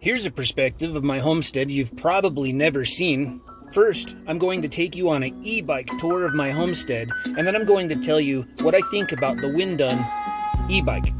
Here's a perspective of my homestead you've probably never seen. First, I'm going to take you on an e-bike tour of my homestead, and then I'm going to tell you what I think about the Windone e-bike.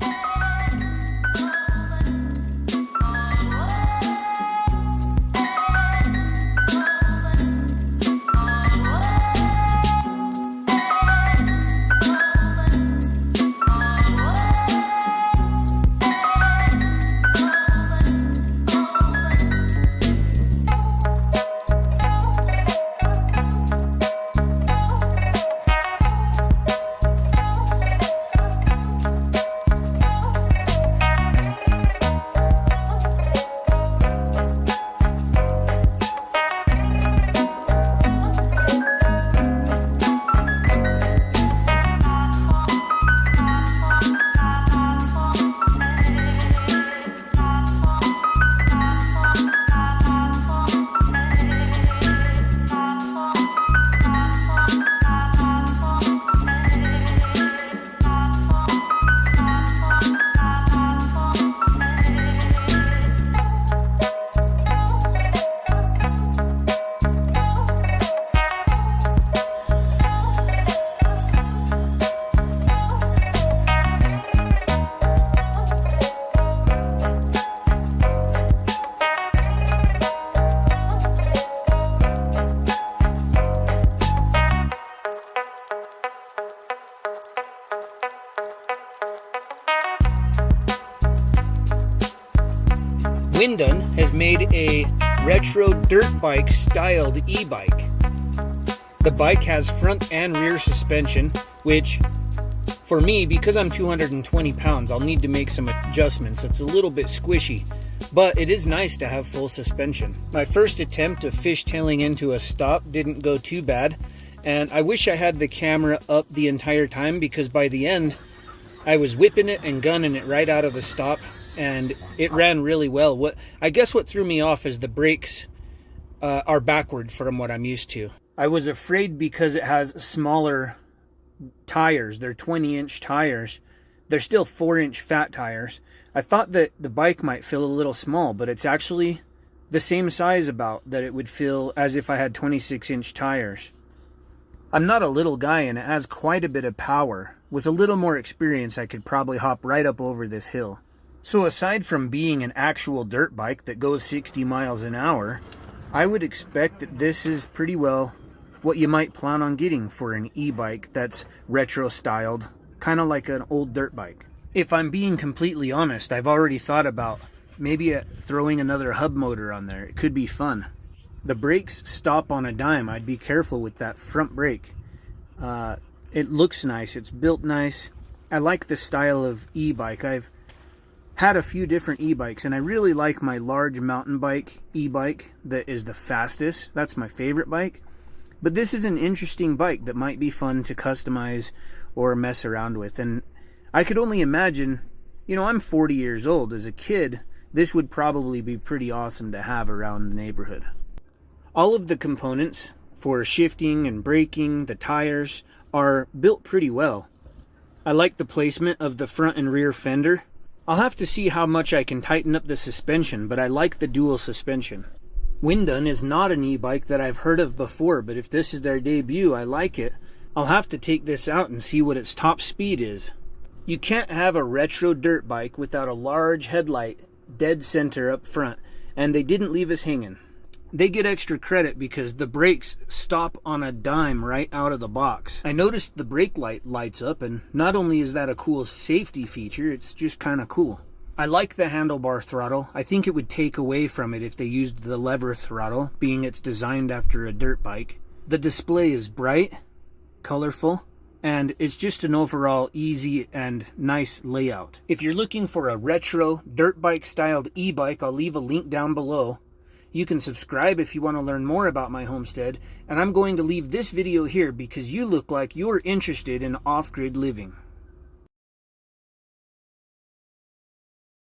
Windone has made a retro dirt bike styled e-bike. The bike has front and rear suspension, which for me, because I'm 220 pounds, I'll need to make some adjustments. It's a little bit squishy, but it is nice to have full suspension. My first attempt of fishtailing into a stop didn't go too bad, and I wish I had the camera up the entire time, because by the end I was whipping it and gunning it right out of the stop, and it ran really well. I guess what threw me off is the brakes are backward from what I'm used to. I was afraid because it has smaller tires. They're 20-inch tires. They're still 4-inch fat tires. I thought that the bike might feel a little small, but it's actually the same size about that it would feel as if I had 26-inch tires. I'm not a little guy, and it has quite a bit of power. With a little more experience, I could probably hop right up over this hill. So aside from being an actual dirt bike that goes 60 miles an hour, I would expect that this is pretty well what you might plan on getting for an e-bike that's retro styled, kind of like an old dirt bike. If I'm being completely honest, I've already thought about maybe throwing another hub motor on there. It could be fun. The brakes stop on a dime. I'd be careful with that front brake. It looks nice. It's built nice. I like the style of e-bike. I've had a few different e-bikes, and I really like my large mountain bike e-bike that is the fastest. That's my favorite bike. But this is an interesting bike that might be fun to customize or mess around with. And I could only imagine, you know, I'm 40 years old. As a kid, this would probably be pretty awesome to have around the neighborhood. All of the components for shifting and braking, the tires, are built pretty well. I like the placement of the front and rear fender. I'll have to see how much I can tighten up the suspension, but I like the dual suspension. Windone is not an e-bike that I've heard of before, but if this is their debut, I like it. I'll have to take this out and see what its top speed is. You can't have a retro dirt bike without a large headlight dead center up front, and they didn't leave us hanging. They get extra credit because the brakes stop on a dime right out of the box. I noticed the brake light lights up, and not only is that a cool safety feature, it's just kind of cool. I like the handlebar throttle. I think it would take away from it if they used the lever throttle, being it's designed after a dirt bike. The display is bright, colorful, and it's just an overall easy and nice layout. If you're looking for a retro dirt bike styled e-bike, I'll leave a link down below. You can subscribe if you want to learn more about my homestead, and I'm going to leave this video here because you look like you're interested in off-grid living.